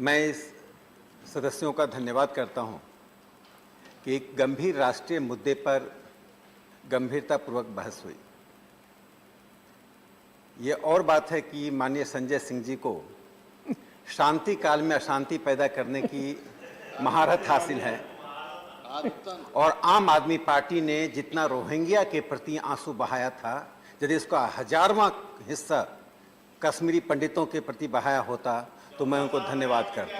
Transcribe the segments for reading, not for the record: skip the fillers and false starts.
मैं इस सदस्यों का धन्यवाद करता हूं कि एक गंभीर राष्ट्रीय मुद्दे पर गंभीरतापूर्वक बहस हुई। ये और बात है कि माननीय संजय सिंह जी को शांति काल में अशांति पैदा करने की महारत हासिल है और आम आदमी पार्टी ने जितना रोहिंग्या के प्रति आंसू बहाया था, यदि इसका 1000वां हिस्सा कश्मीरी पंडितों के प्रति बहाया होता तो मैं उनको धन्यवाद करता।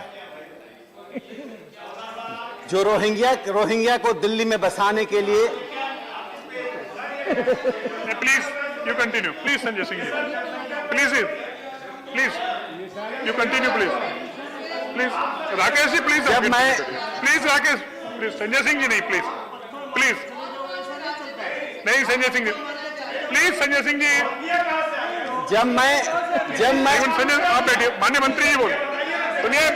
जो रोहिंग्या को दिल्ली में बसाने के लिए please you continue, please Sanjay Singh ji, please you continue, please Rakesh ji, please Rakesh, please Sanjay Singh ji नहीं, प्लीज नहीं संजय सिंह जी, प्लीज संजय सिंह जी, जब मैं संजय आप बैठिए, माननीय मंत्री जी बोल सुनिए,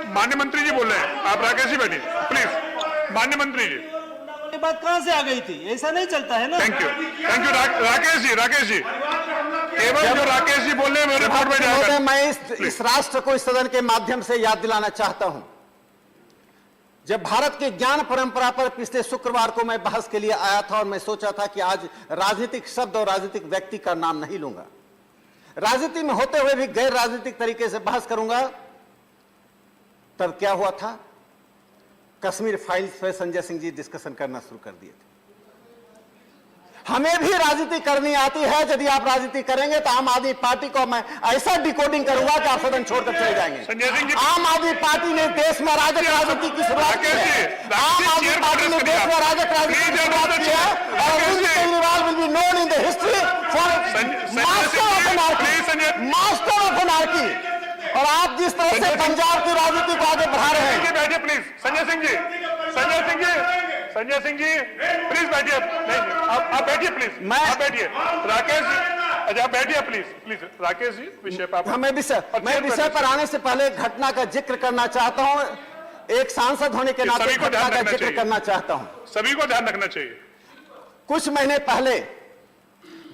माननीय मंत्री जी बोल रहे हैं, आप राकेश जी बैठिए प्लीज। माननीय मंत्री जी, ये बात कहां से आ गई थी? ऐसा नहीं चलता है ना। थैंक यू राकेश जी केवल जो राकेश जी बोल रहे हैं मेरे रिपोर्ट में जाएगा। मैं इस राष्ट्र को इस सदन के माध्यम से याद दिलाना चाहता हूं, जब भारत की ज्ञान परंपरा पर पिछले शुक्रवार को मैं बहस के लिए आया था और मैं सोचा था कि आज राजनीतिक शब्द और राजनीतिक व्यक्ति का नाम नहीं लूंगा, राजनीति में होते हुए भी गैर राजनीतिक तरीके से बहस करूंगा, तब क्या हुआ था? कश्मीर फाइल्स पर संजय सिंह जी डिस्कशन करना शुरू कर दिए थे। हमें भी राजनीति करनी आती है, यदि आप राजनीति करेंगे तो आम आदमी पार्टी को मैं ऐसा डिकोडिंग करूंगा कि आप सदन छोड़कर चले जाएंगे। आम आदमी पार्टी ने देश में अराजक राजनीति की शुरुआत की है। आम आदमी पार्टी ने देश में अराजक राजनीति की शुरुआत की है और Arvind Kejriwal will be known in the history for master of anarchy. और आप जिस तरह से पंजाब की राजनीति को आगे बढ़ा रहे हैं। बैठिए प्लीज संजय सिंह जी, प्लीज बैठिए, आप बैठिए प्लीज, आप बैठिए राकेश जी, अच्छा आप बैठिए प्लीज राकेश जी, विषय पर मैं विषय पर आने से पहले घटना का जिक्र करना चाहता हूं। एक सांसद होने के नाते घटना का जिक्र करना चाहता हूं। सभी को ध्यान रखना चाहिए। कुछ महीने पहले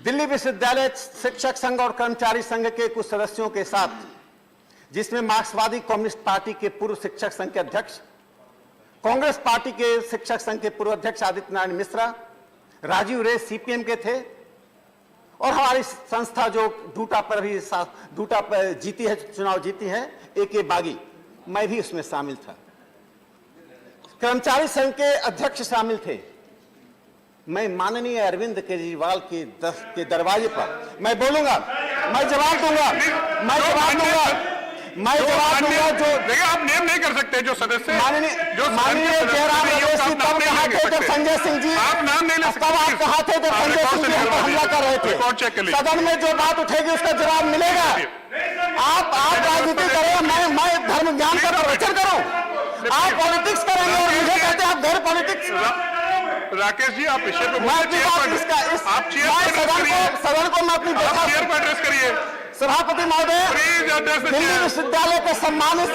दिल्ली विश्वविद्यालय शिक्षक संघ और कर्मचारी संघ के कुछ सदस्यों के साथ, जिसमें मार्क्सवादी कम्युनिस्ट पार्टी के पूर्व शिक्षक संघ के अध्यक्ष, कांग्रेस पार्टी के शिक्षक संघ के पूर्व अध्यक्ष आदित्य नारायण मिश्रा, राजीव रे सीपीएम के थे और हमारी संस्था जो डूटा पर जीती है, चुनाव जीती है, AK बागी, मैं भी उसमें शामिल था। कर्मचारी संघ के अध्यक्ष शामिल थे। मैं माननीय अरविंद केजरीवाल के दरवाजे पर मैं बोलूंगा, मैं जवाब दूंगा जो देखिए आप नेम नहीं कर सकते जो सदस्य माननीय जयराम रमेश जी तब कहा थे जब संजय सिंह जी, आप नाम नहीं ले सकते, तब आप कहा थे जब संजय सिंह जी पर हमला कर रहे थे। सदन में जो बात उठेगी उसका जवाब मिलेगा। आप राजनीति करें, मैं धर्म ज्ञान का प्रवचन करूं, आप पॉलिटिक्स करेंगे और मुझे कहते हैं आप गैर पॉलिटिक्स। राकेश जी आप विषय पे सदन को मैं अपनी चेयर पर एड्रेस करिए। सभापति महोदय, दिल्ली विश्वविद्यालय के सम्मानित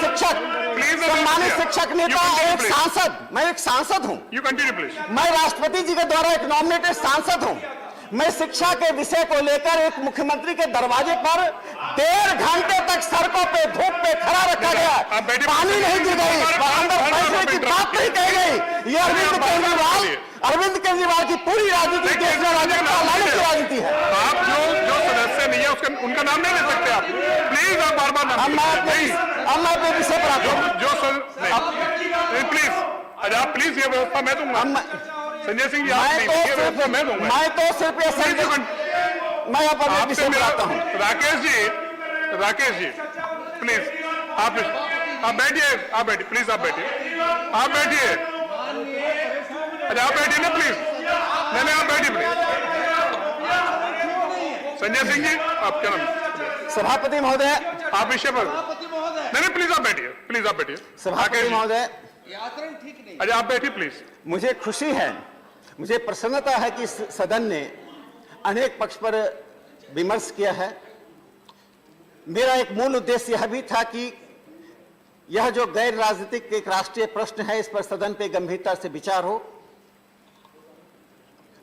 शिक्षक नेता, एक सांसद, मैं एक सांसद हूं। You continue please. मैं राष्ट्रपति जी के द्वारा एक नॉमिनेटेड सांसद हूं। मैं शिक्षा के विषय को लेकर एक मुख्यमंत्री के दरवाजे पर 1.5 घंटे तक सड़कों पे धूप पे खड़ा रखा गया, पानी नहीं दी गई, अंदर फैसले की बात नहीं कही गई। ये अरविंद केजरीवाल की पूरी राजनीति देश में राजनीति है। आप जो सदस्य नहीं है उनका नाम नहीं ले सकते आप, प्लीज आप बार अब मैं अपने विषय पर आता हूँ। प्लीज अच्छा प्लीज ये व्यवस्था मैं दूंगा। संजय सिंह जी मैं तो सिर्फ मैं अपने विषय पर आता हूँ। राकेश जी प्लीज आप बैठिए प्लीज आप बैठिए अच्छा आप बैठिए ना प्लीज, नहीं आप बैठिए प्लीज। संजय सिंह जी आप क्या नाम? सभापति महोदय, आप विषय पर नहीं प्लीज आप बैठिए। सभापति महोदय, ठीक नहीं। अच्छा आप बैठिए प्लीज। मुझे खुशी है, मुझे प्रसन्नता है कि सदन ने अनेक पक्ष पर विमर्श किया है। मेरा एक मूल उद्देश्य यह भी था कि यह जो गैर राजनीतिक एक राष्ट्रीय प्रश्न है, इस पर सदन पे गंभीरता से विचार हो।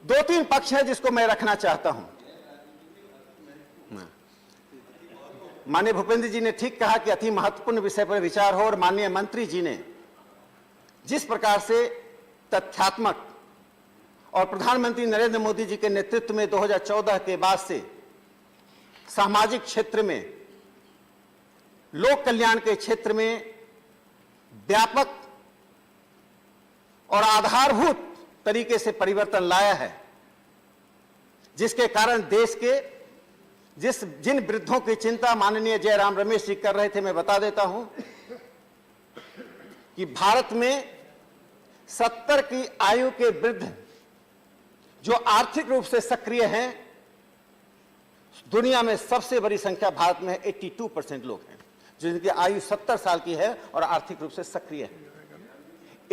2-3 पक्ष है जिसको मैं रखना चाहता हूं। माननीय भूपेंद्र जी ने ठीक कहा कि अति महत्वपूर्ण विषय पर विचार हो, और माननीय मंत्री जी ने जिस प्रकार से तथ्यात्मक और प्रधानमंत्री नरेंद्र मोदी जी के नेतृत्व में 2014 के बाद से सामाजिक क्षेत्र में, लोक कल्याण के क्षेत्र में व्यापक और आधारभूत तरीके से परिवर्तन लाया है, जिसके कारण देश के जिन वृद्धों की चिंता माननीय जयराम रमेश जी कर रहे थे, मैं बता देता हूं कि भारत में 70 की आयु के वृद्ध जो आर्थिक रूप से सक्रिय हैं, दुनिया में सबसे बड़ी संख्या भारत में 82% लोग हैं जिनकी आयु 70 साल की है और आर्थिक रूप से सक्रिय है।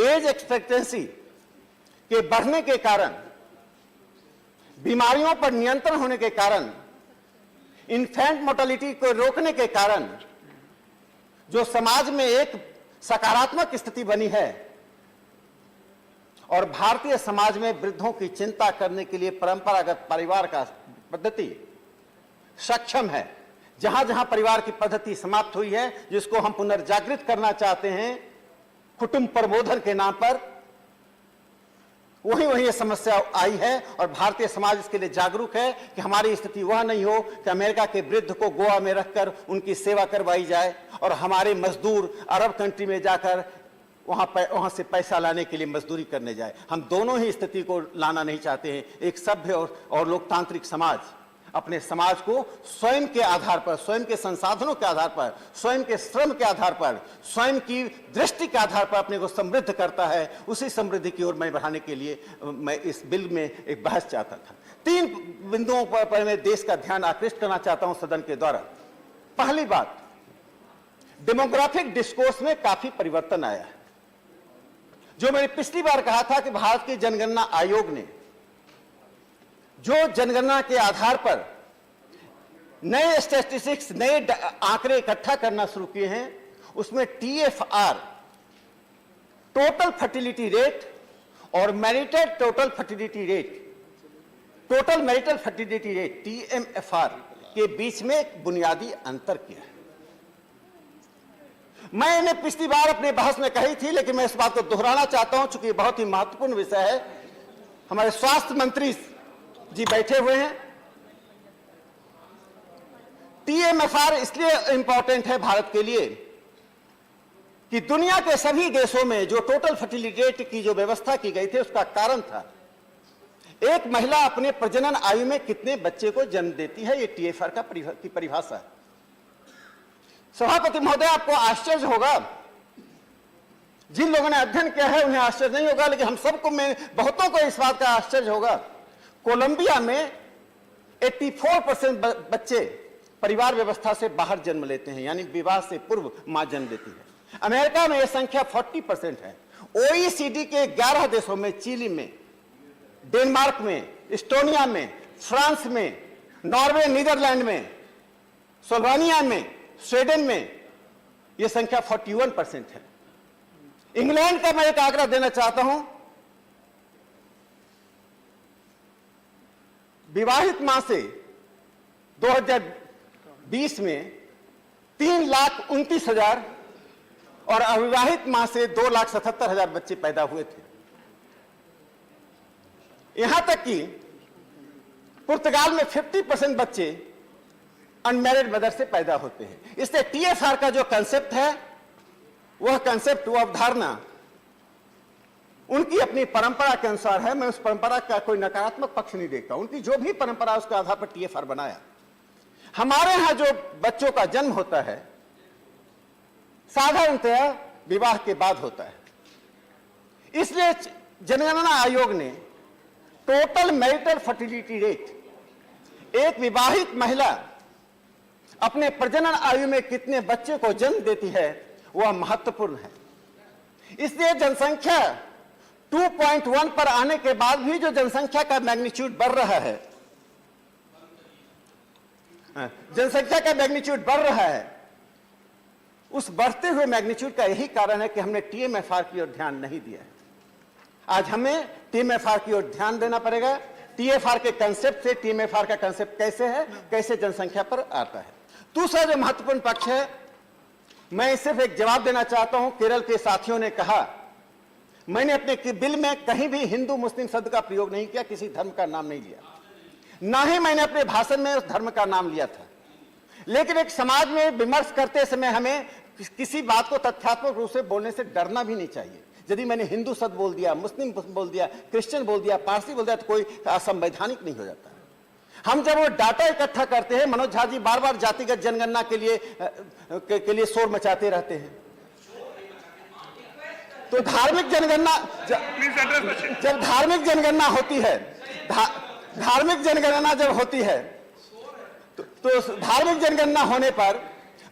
एज एक्सपेक्टेंसी के बढ़ने के कारण, बीमारियों पर नियंत्रण होने के कारण, इन्फेंट मोर्टेलिटी को रोकने के कारण जो समाज में एक सकारात्मक स्थिति बनी है, और भारतीय समाज में वृद्धों की चिंता करने के लिए परंपरागत परिवार का पद्धति सक्षम है। जहां जहां परिवार की पद्धति समाप्त हुई है, जिसको हम पुनर्जागृत करना चाहते हैं कुटुंब प्रबोधन के नाम पर, वहीं ये समस्या आई है। और भारतीय समाज इसके लिए जागरूक है कि हमारी स्थिति वह नहीं हो कि अमेरिका के वृद्ध को गोवा में रखकर उनकी सेवा करवाई जाए और हमारे मजदूर अरब कंट्री में जाकर वहां से पैसा लाने के लिए मजदूरी करने जाए। हम दोनों ही स्थिति को लाना नहीं चाहते हैं। एक सभ्य और लोकतांत्रिक समाज अपने समाज को स्वयं के आधार पर, स्वयं के संसाधनों के आधार पर, स्वयं के श्रम के आधार पर, स्वयं की दृष्टि के आधार पर अपने को समृद्ध करता है। उसी समृद्धि की ओर मैं बढ़ाने के लिए मैं इस बिल में एक बहस चाहता था। 3 बिंदुओं पर मैं देश का ध्यान आकृष्ट करना चाहता हूं सदन के द्वारा। पहली बात, डेमोग्राफिक डिस्कोर्स में काफी परिवर्तन आया है। जो मैंने पिछली बार कहा था कि भारत के जनगणना आयोग ने जो जनगणना के आधार पर नए स्टैटिस्टिक्स, नए आंकड़े इकट्ठा करना शुरू किए हैं, उसमें TFR, टोटल फर्टिलिटी रेट, और marital total fertility rate, total marital fertility rate TMFR के बीच में एक बुनियादी अंतर किया है। मैंने पिछली बार अपने बहस में कही थी, लेकिन मैं इस बात को दोहराना चाहता हूं चूंकि बहुत ही महत्वपूर्ण विषय है। हमारे स्वास्थ्य मंत्री जी बैठे हुए हैं। TMFR इसलिए इंपॉर्टेंट है भारत के लिए कि दुनिया के सभी देशों में जो टोटल फर्टिलिटी रेट की जो व्यवस्था की गई थी, उसका कारण था एक महिला अपने प्रजनन आयु में कितने बच्चे को जन्म देती है। ये TFR की परिभाषा है। सभापति महोदय, आपको आश्चर्य होगा, जिन लोगों ने अध्ययन किया है उन्हें आश्चर्य नहीं होगा, लेकिन हम सबको, में बहुतों को इस बात का आश्चर्य होगा। कोलंबिया में 84% बच्चे परिवार व्यवस्था से बाहर जन्म लेते हैं, यानी विवाह से पूर्व मां जन्म देती है। अमेरिका में यह संख्या 40% है। OECD के 11 देशों में, चिली में, डेनमार्क में, इस्टोनिया में, फ्रांस में, नॉर्वे, नीदरलैंड में, स्लोवेनिया में, स्वीडन में यह संख्या 41% है। इंग्लैंड का मैं एक आंकड़ा देना चाहता हूं। विवाहित मां से 2020 में 3,29,000 और अविवाहित मां से 2,77,000 बच्चे पैदा हुए थे। यहां तक कि पुर्तगाल में 50% बच्चे अनमैरिड मदर से पैदा होते हैं। इसलिए TFR का जो कंसेप्ट है, वह कंसेप्ट, वह अवधारणा उनकी अपनी परंपरा के अनुसार है। मैं उस परंपरा का कोई नकारात्मक पक्ष नहीं देखता। उनकी जो भी परंपरा, उसके आधार पर TFR बनाया। हमारे यहां जो बच्चों का जन्म होता है साधारणतया विवाह के बाद होता है। इसलिए जनगणना आयोग ने टोटल मैरिटल फर्टिलिटी रेट, एक विवाहित महिला अपने प्रजनन आयु में कितने बच्चे को जन्म देती है, वह महत्वपूर्ण है। इसलिए जनसंख्या 2.1 पर आने के बाद भी जो जनसंख्या का मैग्नीट्यूड बढ़ रहा है, जनसंख्या का मैग्नीट्यूड बढ़ रहा है, उस बढ़ते हुए मैग्नीट्यूड का यही कारण है कि हमने TMFR की ओर ध्यान नहीं दिया है। आज हमें TMFR की ओर ध्यान देना पड़ेगा। TFR के कंसेप्ट से TMFR का कंसेप्ट कैसे है, कैसे जनसंख्या पर आता है। दूसरा जो महत्वपूर्ण पक्ष है, मैं सिर्फ एक जवाब देना चाहता हूं। केरल के साथियों ने कहा, मैंने अपने बिल में कहीं भी हिंदू मुस्लिम शब्द का प्रयोग नहीं किया, किसी धर्म का नाम नहीं लिया, ना ही मैंने अपने भाषण में उस धर्म का नाम लिया था। लेकिन एक समाज में विमर्श करते समय हमें किसी बात को तथ्यात्मक रूप से बोलने से डरना भी नहीं चाहिए। यदि मैंने हिंदू शब्द बोल दिया, मुस्लिम बोल दिया, क्रिश्चियन बोल दिया, पारसी बोल दिया, तो कोई असंवैधानिक नहीं हो जाता। हम जब वो डाटा इकट्ठा करते हैं, मनोज झा जी बार बार जातिगत जनगणना के लिए शोर मचाते रहते हैं, तो धार्मिक जनगणना जब धार्मिक जनगणना होती है, धार्मिक जनगणना जब होती है, तो धार्मिक जनगणना होने पर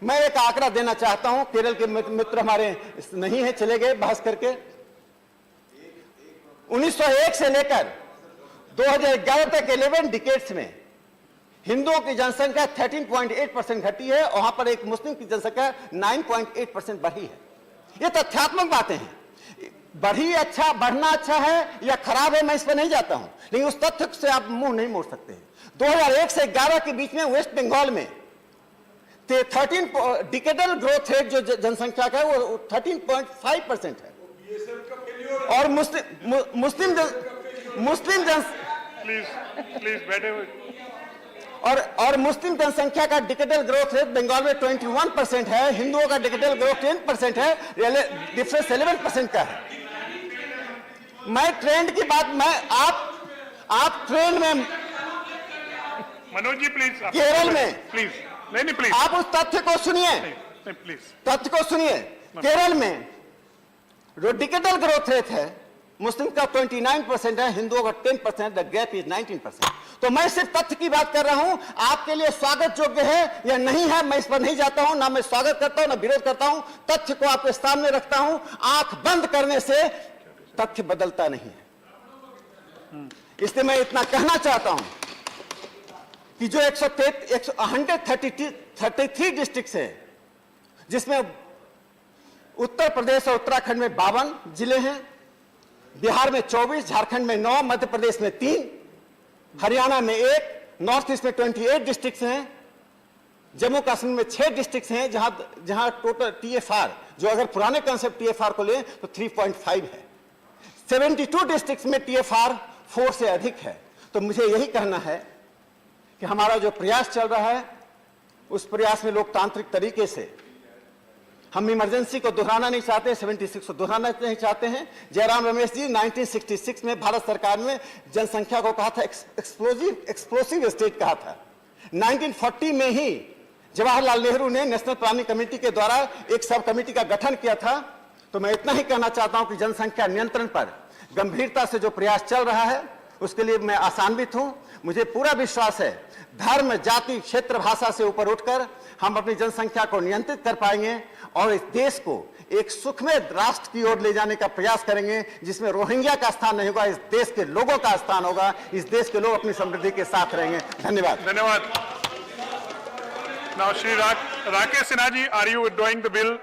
मैं एक आंकड़ा देना चाहता हूं। केरल के मित्र हमारे नहीं है, चले गए बहस करके। 1901 से लेकर 2011 तक 11 डिकेड्स में हिंदुओं की जनसंख्या 13.8% घटी है, और वहां पर एक मुस्लिम की जनसंख्या 9.8% बढ़ी है। ये तथ्यात्मक बातें हैं। बढ़ना अच्छा है या खराब है, मैं इस पर नहीं जाता हूं, लेकिन उस तथ्य से आप मुंह नहीं मोड़ सकते हैं। 2001 से 11 के बीच में वेस्ट बंगाल में 13 डिकेडल ग्रोथ रेट जो जनसंख्या का है वो 13.5% है, और मुस्लिम मुस्लिम जनसंख्या का डिकेडल ग्रोथ रेट बंगाल में 21% है, हिंदुओं का डिकेडल ग्रोथ 10% है, डिफरेंस 11% का है। मैं ट्रेंड की बात, आप ट्रेंड में, मनोज जी प्लीज, केरल में प्लीज, नहीं प्लीज, आप उस तथ्य को सुनिए, प्लीज तथ्य को सुनिए। केरल में जो डिकेडल ग्रोथ रेट है, मुस्लिम का 29% है, हिंदुओं का 10%, द गैप इज 19%। तो मैं सिर्फ तथ्य की बात कर रहा हूं, आपके लिए स्वागत योग्य है या नहीं है, मैं इस पर नहीं जाता हूं, ना मैं स्वागत करता हूं ना विरोध करता हूं। तथ्य को आपके सामने रखता हूं। आंख बंद करने से तथ्य बदलता नहीं है। इसलिए मैं इतना कहना चाहता हूं कि जो 133 डिस्ट्रिक्ट है, जिसमें उत्तर प्रदेश और उत्तराखंड में 52 जिले हैं, बिहार में 24, झारखंड में 9, मध्य प्रदेश में 3, हरियाणा में 1, नॉर्थ ईस्ट में 28 डिस्ट्रिक्ट हैं, जम्मू कश्मीर में 6 डिस्ट्रिक्ट हैं, जहां टोटल TFR, जो अगर पुराने कंसेप्ट TFR को लें तो 3.5 है। 72 डिस्ट्रिक्ट में TFR 4 से अधिक है। तो मुझे यही कहना है कि हमारा जो प्रयास चल रहा है, उस प्रयास में लोकतांत्रिक तरीके से हम इमरजेंसी को दोहराना नहीं चाहते, 76 को दोहराना नहीं चाहते हैं। जयराम रमेश जी 1966 में भारत सरकार में जनसंख्या को कहा था एक्सप्लोसिव स्टेट कहा था। 1940 में ही जवाहरलाल नेहरू ने नेशनल प्लानिंग कमेटी के द्वारा एक सब कमेटी का गठन किया था। तो मैं इतना ही कहना चाहता हूं कि जनसंख्या नियंत्रण पर गंभीरता से जो प्रयास चल रहा है, उसके लिए मैं आशान्वित हूं। मुझे पूरा विश्वास है, धर्म, जाति, क्षेत्र, भाषा से ऊपर उठकर हम अपनी जनसंख्या को नियंत्रित कर पाएंगे और इस देश को एक सुखमय राष्ट्र की ओर ले जाने का प्रयास करेंगे, जिसमें रोहिंग्या का स्थान नहीं होगा, इस देश के लोगों का स्थान होगा, इस देश के लोग अपनी समृद्धि के साथ रहेंगे। धन्यवाद। धन्यवाद। Now Shri Rakesh Sinha ji, are you withdrawing the bill?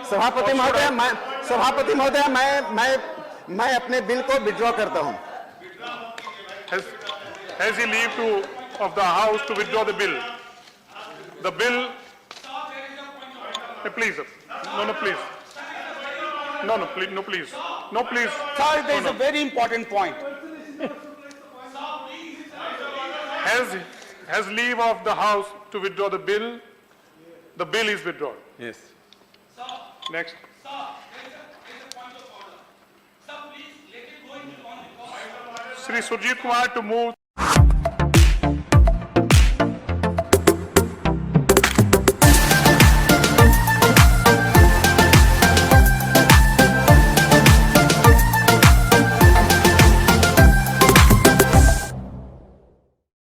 सभापति महोदय, मैं अपने बिल को विड्रॉ करता हूं। Has he leave of the house to withdraw the bill? The bill. Please, no, please. No, please. Sir, there is a very important point. Has leave of the house to withdraw the bill? The bill is withdrawn. Yes. Next. Shri Surjit Kumar to move